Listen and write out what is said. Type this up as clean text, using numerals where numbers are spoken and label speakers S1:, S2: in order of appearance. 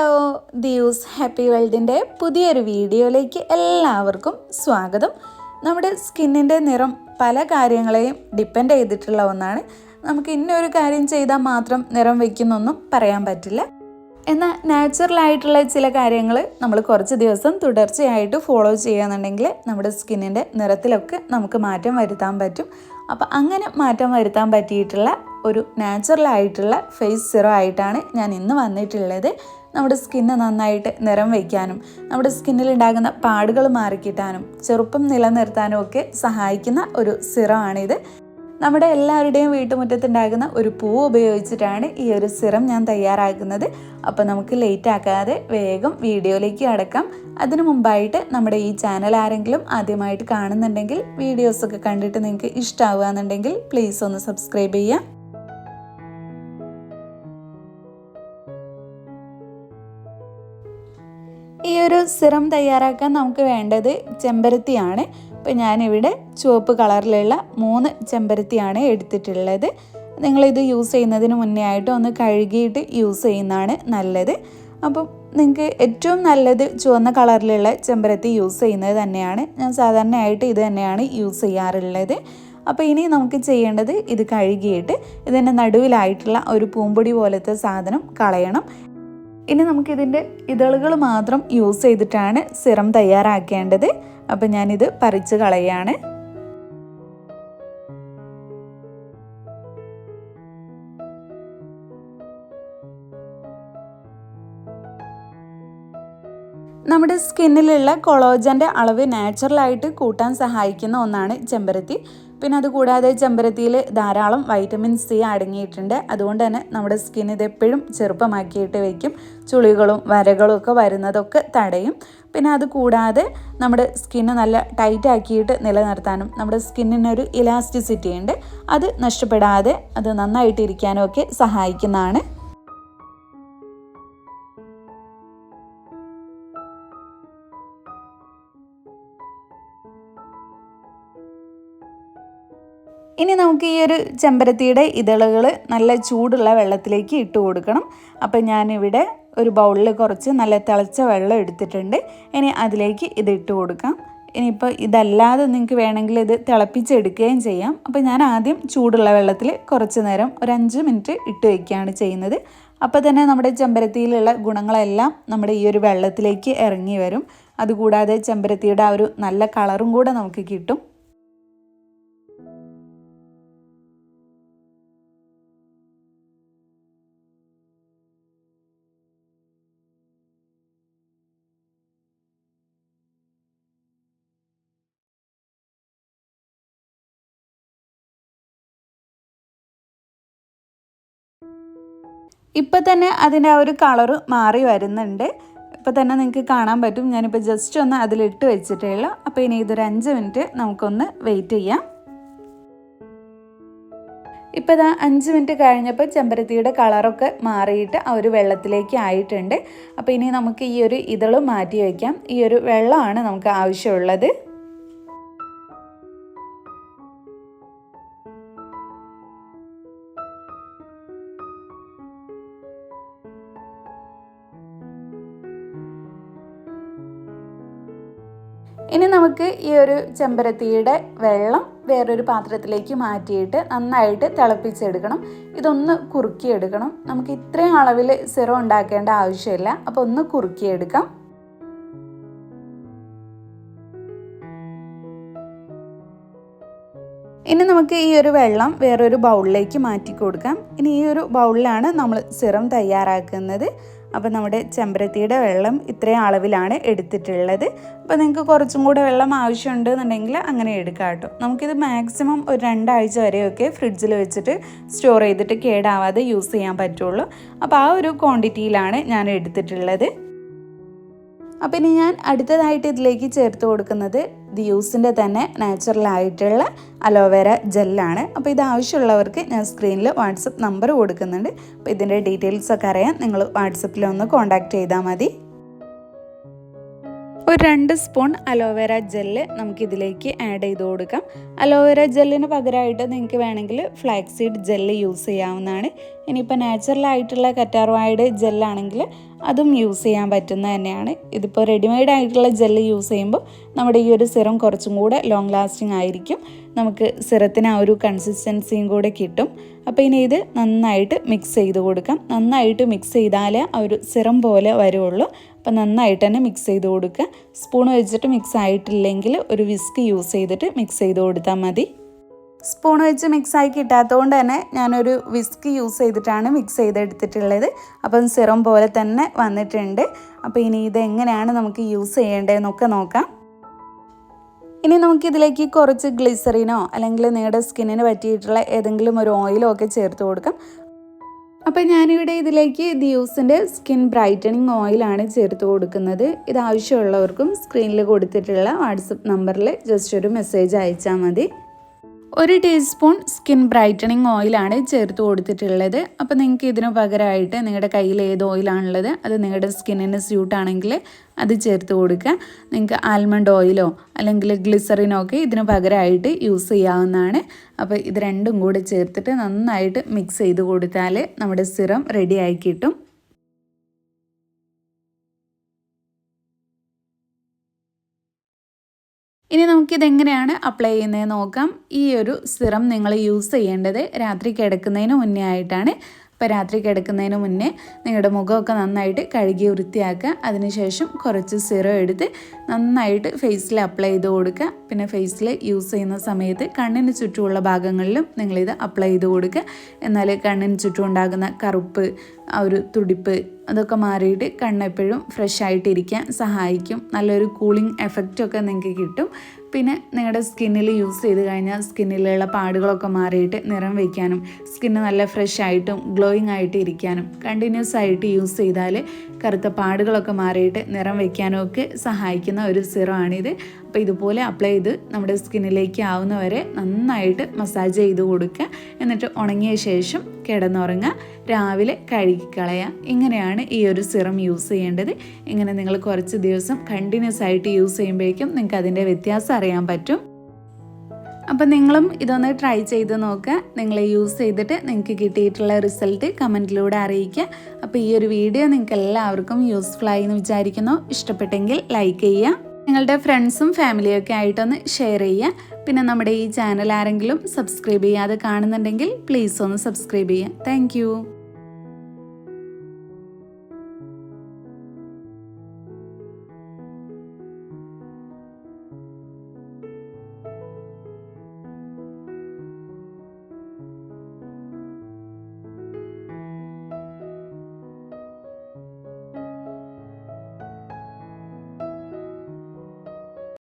S1: Hello ദിയൂസ് happy വേൾഡിൻ്റെ പുതിയൊരു വീഡിയോയിലേക്ക് എല്ലാവർക്കും സ്വാഗതം. നമ്മുടെ സ്കിന്നിൻ്റെ നിറം പല കാര്യങ്ങളെയും ഡിപ്പെൻഡ് ചെയ്തിട്ടുള്ള ഒന്നാണ്. നമുക്ക് ഇന്നൊരു കാര്യം ചെയ്താൽ മാത്രം നിറം വയ്ക്കുന്നൊന്നും പറയാൻ പറ്റില്ല. എന്നാൽ നാച്ചുറലായിട്ടുള്ള ചില കാര്യങ്ങൾ നമ്മൾ കുറച്ച് ദിവസം തുടർച്ചയായിട്ട് ഫോളോ ചെയ്യുകയാണെന്നുണ്ടെങ്കിൽ നമ്മുടെ സ്കിന്നിൻ്റെ നിറത്തിലൊക്കെ നമുക്ക് മാറ്റം വരുത്താൻ പറ്റും. അപ്പോൾ അങ്ങനെ മാറ്റം വരുത്താൻ പറ്റിയിട്ടുള്ള ഒരു നാച്ചുറലായിട്ടുള്ള ഫേസ് സിറം ആയിട്ടാണ് ഞാൻ ഇന്ന് വന്നിട്ടുള്ളത്. നമ്മുടെ സ്കിന്ന് നന്നായിട്ട് നിറം വയ്ക്കാനും നമ്മുടെ സ്കിന്നിൽ ഉണ്ടാകുന്ന പാടുകൾ മാറിക്കിട്ടാനും ചെറുപ്പം നിലനിർത്താനും ഒക്കെ സഹായിക്കുന്ന ഒരു സിറമാണിത്. നമ്മുടെ എല്ലാവരുടെയും വീട്ടുമുറ്റത്തുണ്ടാകുന്ന ഒരു പൂ ഉപയോഗിച്ചിട്ടാണ് ഈ ഒരു സിറം ഞാൻ തയ്യാറാക്കുന്നത്. അപ്പോൾ നമുക്ക് ലേറ്റ് ആക്കാതെ വേഗം വീഡിയോയിലേക്ക് കടക്കാം. അതിനു മുമ്പായിട്ട് നമ്മുടെ ഈ ചാനൽ ആരെങ്കിലും ആദ്യമായിട്ട് കാണുന്നുണ്ടെങ്കിൽ വീഡിയോസൊക്കെ കണ്ടിട്ട് നിങ്ങൾക്ക് ഇഷ്ടമാവുകയെന്നുണ്ടെങ്കിൽ പ്ലീസ് ഒന്ന് സബ്സ്ക്രൈബ് ചെയ്യാം. ഈ ഒരു സിറം തയ്യാറാക്കാൻ നമുക്ക് വേണ്ടത് ചെമ്പരത്തിയാണ്. അപ്പോൾ ഞാനിവിടെ ചുവപ്പ് കളറിലുള്ള 3 ചെമ്പരത്തിയാണ് എടുത്തിട്ടുള്ളത്. നിങ്ങളിത് യൂസ് ചെയ്യുന്നതിന് മുന്നേ ആയിട്ട് ഒന്ന് കഴുകിയിട്ട് യൂസ് ചെയ്യുന്നതാണ് നല്ലത്. അപ്പം നിങ്ങൾക്ക് ഏറ്റവും നല്ലത് ചുവന്ന കളറിലുള്ള ചെമ്പരത്തി യൂസ് ചെയ്യുന്നത് തന്നെയാണ്. ഞാൻ സാധാരണയായിട്ട് ഇത് തന്നെയാണ് യൂസ് ചെയ്യാറുള്ളത്. അപ്പോൾ ഇനി നമുക്ക് ചെയ്യേണ്ടത് ഇത് കഴുകിയിട്ട് ഇതിൻ്റെ നടുവിലായിട്ടുള്ള ഒരു പൂമ്പൊടി പോലത്തെ സാധനം കളയണം. ഇനി നമുക്കിതിൻ്റെ ഇതളുകൾ മാത്രം യൂസ് ചെയ്തിട്ടാണ് സിറം തയ്യാറാക്കേണ്ടത്. അപ്പം ഞാനിത് പറിച്ച് കളയാണ്. നമ്മുടെ സ്കിന്നിലുള്ള കൊളോജൻ്റെ അളവ് നാച്ചുറലായിട്ട് കൂട്ടാൻ സഹായിക്കുന്ന ഒന്നാണ് ചെമ്പരത്തി. പിന്നെ അതുകൂടാതെ ചെമ്പരത്തിയിൽ ധാരാളം വൈറ്റമിൻ സി അടങ്ങിയിട്ടുണ്ട്. അതുകൊണ്ട് തന്നെ നമ്മുടെ സ്കിൻ ഇതെപ്പോഴും ചെറുപ്പമാക്കിയിട്ട് വയ്ക്കും. ചുളികളും വരകളും ഒക്കെ വരുന്നതൊക്കെ തടയും. പിന്നെ അതുകൂടാതെ നമ്മുടെ സ്കിന്ന് നല്ല ടൈറ്റ് ആക്കിയിട്ട് നിലനിർത്താനും നമ്മുടെ സ്കിന്നിനൊരു ഇലാസ്റ്റിസിറ്റി ഉണ്ട്, അത് നഷ്ടപ്പെടാതെ അത് നന്നായിട്ട് ഇരിക്കാനും ഒക്കെ സഹായിക്കുന്നതാണ്. ഇനി നമുക്ക് ഈ ഒരു ചെമ്പരത്തിയുടെ ഇതളുകൾ നല്ല ചൂടുള്ള വെള്ളത്തിലേക്ക് ഇട്ട് കൊടുക്കണം. അപ്പം ഞാനിവിടെ ഒരു ബൗളിൽ കുറച്ച് നല്ല തിളച്ച വെള്ളം എടുത്തിട്ടുണ്ട്. ഇനി അതിലേക്ക് ഇത് ഇട്ട് കൊടുക്കാം. ഇനിയിപ്പോൾ ഇതല്ലാതെ നിങ്ങൾക്ക് വേണമെങ്കിൽ ഇത് തിളപ്പിച്ചെടുക്കുകയും ചെയ്യാം. അപ്പോൾ ഞാൻ ആദ്യം ചൂടുള്ള വെള്ളത്തിൽ കുറച്ച് നേരം ഒരു 5 മിനിറ്റ് ഇട്ട് വയ്ക്കുകയാണ് ചെയ്യുന്നത്. അപ്പോൾ തന്നെ നമ്മുടെ ചെമ്പരത്തിയിലുള്ള ഗുണങ്ങളെല്ലാം നമ്മുടെ ഈ ഒരു വെള്ളത്തിലേക്ക് ഇറങ്ങി വരും. അതുകൂടാതെ ചെമ്പരത്തിയുടെ ആ ഒരു നല്ല കളറും കൂടെ നമുക്ക് കിട്ടും. ഇപ്പം തന്നെ അതിൻ്റെ ആ ഒരു കളറ് മാറി വരുന്നുണ്ട്. ഇപ്പം തന്നെ നിങ്ങൾക്ക് കാണാൻ പറ്റും. ഞാനിപ്പോൾ ജസ്റ്റ് ഒന്ന് അതിലിട്ട് വെച്ചിട്ടേ ഉള്ളൂ. അപ്പോൾ ഇനി ഇതൊരു 5 മിനിറ്റ് നമുക്കൊന്ന് വെയിറ്റ് ചെയ്യാം. ഇപ്പോൾ ഇതാ 5 മിനിറ്റ് കഴിഞ്ഞപ്പോൾ ചെമ്പരത്തിയുടെ കളറൊക്കെ മാറിയിട്ട് ആ ഒരു വെള്ളത്തിലേക്ക് ആയിട്ടുണ്ട്. അപ്പോൾ ഇനി നമുക്ക് ഈ ഒരു ഇതള് മാറ്റി വയ്ക്കാം. ഈ ഒരു വെള്ളമാണ് നമുക്ക് ആവശ്യമുള്ളത്. ഇനി നമുക്ക് ഈ ഒരു ചെമ്പരത്തിയുടെ വെള്ളം വേറൊരു പാത്രത്തിലേക്ക് മാറ്റിയിട്ട് നന്നായിട്ട് തിളപ്പിച്ചെടുക്കണം. ഇതൊന്ന് കുറുക്കിയെടുക്കണം. നമുക്ക് ഇത്രയും അളവിൽ സിറം ഉണ്ടാക്കേണ്ട ആവശ്യമില്ല. അപ്പോൾ ഒന്ന് കുറുക്കിയെടുക്കാം. ഇനി നമുക്ക് ഈ ഒരു വെള്ളം വേറൊരു ബൗളിലേക്ക് മാറ്റി കൊടുക്കാം. ഇനി ഈ ഒരു ബൗളിലാണ് നമ്മൾ സിറം തയ്യാറാക്കുന്നത്. അപ്പോൾ നമ്മുടെ ചെമ്പരത്തിയുടെ വെള്ളം ഇത്രയും അളവിലാണ് എടുത്തിട്ടുള്ളത്. അപ്പോൾ നിങ്ങൾക്ക് കുറച്ചും കൂടെ വെള്ളം ആവശ്യമുണ്ടെന്നുണ്ടെങ്കിൽ അങ്ങനെ എടുക്കാം കേട്ടോ. നമുക്കിത് മാക്സിമം ഒരു 2 ആഴ്ച വരെയൊക്കെ ഫ്രിഡ്ജിൽ വെച്ചിട്ട് സ്റ്റോർ ചെയ്തിട്ട് കേടാവാതെ യൂസ് ചെയ്യാൻ പറ്റുള്ളൂ. അപ്പോൾ ആ ഒരു ക്വാണ്ടിറ്റിയിലാണ് ഞാൻ എടുത്തിട്ടുള്ളത്. അപ്പോൾ ഇനി ഞാൻ അടുത്തതായിട്ട് ഇതിലേക്ക് ചേർത്ത് കൊടുക്കുന്നത് ദിയൂസിൻ്റെ തന്നെ നാച്ചുറലായിട്ടുള്ള അലോവേര ജെല്ലാണ്. അപ്പോൾ ഇത് ആവശ്യമുള്ളവർക്ക് ഞാൻ സ്ക്രീനിൽ വാട്സപ്പ് നമ്പർ കൊടുക്കുന്നുണ്ട്. അപ്പോൾ ഇതിൻ്റെ ഡീറ്റെയിൽസൊക്കെ അറിയാൻ നിങ്ങൾ വാട്സപ്പിൽ ഒന്ന് കോൺടാക്റ്റ് ചെയ്താൽ മതി. ഒരു 2 സ്പൂൺ അലോവേര ജെല്ല് നമുക്കിതിലേക്ക് ആഡ് ചെയ്ത് കൊടുക്കാം. അലോവേര ജെല്ലിന് പകരമായിട്ട് നിങ്ങൾക്ക് വേണമെങ്കിൽ ഫ്ലാക്സ് സീഡ് ജെല്ല് യൂസ് ചെയ്യാവുന്നതാണ്. ഇനിയിപ്പോൾ നാച്ചുറലായിട്ടുള്ള കറ്റാർവാഴയുടെ ജെല്ലാണെങ്കിൽ അതും യൂസ് ചെയ്യാൻ പറ്റുന്നത് തന്നെയാണ്. ഇതിപ്പോൾ റെഡിമെയ്ഡ് ആയിട്ടുള്ള ജെല്ല് യൂസ് ചെയ്യുമ്പോൾ നമ്മുടെ ഈ ഒരു സിറം കുറച്ചും കൂടെ ലോങ് ലാസ്റ്റിംഗ് ആയിരിക്കും. നമുക്ക് സിറത്തിന് ആ ഒരു കൺസിസ്റ്റൻസിയും കൂടെ കിട്ടും. അപ്പോൾ ഇനി ഇത് നന്നായിട്ട് മിക്സ് ചെയ്ത് കൊടുക്കാം. നന്നായിട്ട് മിക്സ് ചെയ്താലേ ആ ഒരു സിറം പോലെ വരുള്ളൂ. അപ്പോൾ നന്നായിട്ട് തന്നെ മിക്സ് ചെയ്ത് കൊടുക്കുക. സ്പൂൺ വെച്ചിട്ട് മിക്സ് ആയിട്ടില്ലെങ്കിൽ ഒരു വിസ്ക് യൂസ് ചെയ്തിട്ട് മിക്സ് ചെയ്ത് കൊടുത്താൽ മതി. സ്പൂൺ വെച്ച് മിക്സായി കിട്ടാത്തതുകൊണ്ട് തന്നെ ഞാനൊരു വിസ്ക് യൂസ് ചെയ്തിട്ടാണ് മിക്സ് ചെയ്തെടുത്തിട്ടുള്ളത്. അപ്പം സിറം പോലെ തന്നെ വന്നിട്ടുണ്ട്. അപ്പോൾ ഇനി ഇതെങ്ങനെയാണ് നമുക്ക് യൂസ് ചെയ്യേണ്ടതെന്നൊക്കെ നോക്കാം. ഇനി നമുക്കിതിലേക്ക് കുറച്ച് ഗ്ലിസറിനോ അല്ലെങ്കിൽ നിങ്ങളുടെ സ്കിന്നിന് പറ്റിയിട്ടുള്ള ഏതെങ്കിലും ഒരു ഓയിലോ ഒക്കെ ചേർത്ത് കൊടുക്കാം. അപ്പോൾ ഞാനിവിടെ ഇതിലേക്ക് ദിയോസിൻ്റെ സ്കിൻ ബ്രൈറ്റനിങ് ഓയിലാണ് ചേർത്ത് കൊടുക്കുന്നത്. ഇത് ആവശ്യമുള്ളവർക്കും സ്ക്രീനിൽ കൊടുത്തിട്ടുള്ള വാട്സപ്പ് നമ്പറിൽ ജസ്റ്റ് ഒരു മെസ്സേജ് അയച്ചാൽ മതി. 1 ടീസ്പൂൺ സ്കിൻ ബ്രൈറ്റനിങ് ഓയിലാണ് ചേർത്ത് കൊടുത്തിട്ടുള്ളത്. അപ്പോൾ നിങ്ങൾക്ക് ഇതിന് പകരമായിട്ട് നിങ്ങളുടെ കയ്യിൽ ഏത് ഓയിലാണുള്ളത് അത് നിങ്ങളുടെ സ്കിന്നിന് സ്യൂട്ടാണെങ്കിൽ അത് ചേർത്ത് കൊടുക്കുക. നിങ്ങൾക്ക് ആൽമണ്ട് ഓയിലോ അല്ലെങ്കിൽ ഗ്ലിസറിനോ ഒക്കെ ഇതിന് പകരമായിട്ട് യൂസ് ചെയ്യാവുന്നതാണ്. അപ്പോൾ ഇത് രണ്ടും കൂടി ചേർത്തിട്ട് നന്നായിട്ട് മിക്സ് ചെയ്ത് കൊടുത്താൽ നമ്മുടെ സിറം റെഡി ആയി കിട്ടും. ഇനി നമുക്കിതെങ്ങനെയാണ് അപ്ലൈ ചെയ്യുന്നത് നോക്കാം. ഈ ഒരു സിറം നിങ്ങൾ യൂസ് ചെയ്യേണ്ടത് രാത്രി കിടക്കുന്നതിന് മുന്നേ ആയിട്ടാണ്. അപ്പോൾ രാത്രി കിടക്കുന്നതിന് മുന്നേ നിങ്ങളുടെ മുഖമൊക്കെ നന്നായിട്ട് കഴുകി വൃത്തിയാക്കുക. അതിനുശേഷം കുറച്ച് സിറം എടുത്ത് നന്നായിട്ട് ഫേസിൽ അപ്ലൈ ചെയ്ത് കൊടുക്കുക. പിന്നെ ഫേസിൽ യൂസ് ചെയ്യുന്ന സമയത്ത് കണ്ണിന് ചുറ്റുമുള്ള ഭാഗങ്ങളിലും നിങ്ങളിത് അപ്ലൈ ചെയ്ത് കൊടുക്കുക. എന്നാൽ കണ്ണിന് ചുറ്റും ഉണ്ടാകുന്ന കറുപ്പ്, ആ ഒരു തുടിപ്പ് അതൊക്കെ മാറിയിട്ട് കണ്ണെപ്പോഴും ഫ്രഷ് ആയിട്ടിരിക്കാൻ സഹായിക്കും. നല്ലൊരു കൂളിംഗ് എഫക്റ്റൊക്കെ നിങ്ങൾക്ക് കിട്ടും. പിന്നെ നിങ്ങളുടെ സ്കിന്നിൽ യൂസ് ചെയ്ത് കഴിഞ്ഞാൽ സ്കിന്നിലുള്ള പാടുകളൊക്കെ മാറിയിട്ട് നിറം വയ്ക്കാനും സ്കിന്ന് നല്ല ഫ്രഷ് ആയിട്ടും ഗ്ലോയിങ് ആയിട്ട് ഇരിക്കാനും കണ്ടിന്യൂസ് ആയിട്ട് യൂസ് ചെയ്താൽ കറുത്ത പാടുകളൊക്കെ മാറിയിട്ട് നിറം വയ്ക്കാനും ഒക്കെ സഹായിക്കുന്ന ഒരു സിറമാണിത്. അപ്പോൾ ഇതുപോലെ അപ്ലൈ ചെയ്ത് നമ്മുടെ സ്കിന്നിലേക്ക് ആവുന്നവരെ നന്നായിട്ട് മസാജ് ചെയ്ത് കൊടുക്കുക. എന്നിട്ട് ഉണങ്ങിയ ശേഷം കിടന്നുറങ്ങുക. രാവിലെ കഴുകിക്കളയുക. ഇങ്ങനെയാണ് ഈ ഒരു സിറം യൂസ് ചെയ്യേണ്ടത്. ഇങ്ങനെ നിങ്ങൾ കുറച്ച് ദിവസം കണ്ടിന്യൂസ് ആയിട്ട് യൂസ് ചെയ്യുമ്പോഴേക്കും നിങ്ങൾക്ക് അതിൻ്റെ വ്യത്യാസം അറിയാൻ പറ്റും. അപ്പം നിങ്ങളും ഇതൊന്ന് ട്രൈ ചെയ്ത് നോക്കുക. നിങ്ങൾ യൂസ് ചെയ്തിട്ട് നിങ്ങൾക്ക് കിട്ടിയിട്ടുള്ള റിസൾട്ട് കമൻറ്റിലൂടെ അറിയിക്കുക. അപ്പോൾ ഈ ഒരു വീഡിയോ നിങ്ങൾക്ക് എല്ലാവർക്കും യൂസ്ഫുൾ ആയി എന്ന് വിചാരിക്കുന്നു. ഇഷ്ടപ്പെട്ടെങ്കിൽ ലൈക്ക് ചെയ്യുക. നിങ്ങളുടെ ഫ്രണ്ട്സും ഫാമിലിയൊക്കെ ആയിട്ടൊന്ന് ഷെയർ ചെയ്യുക. പിന്നെ നമ്മുടെ ഈ ചാനൽ ആരെങ്കിലും സബ്സ്ക്രൈബ് ചെയ്യാതെ കാണുന്നുണ്ടെങ്കിൽ പ്ലീസ് ഒന്ന് സബ്സ്ക്രൈബ് ചെയ്യുക. താങ്ക്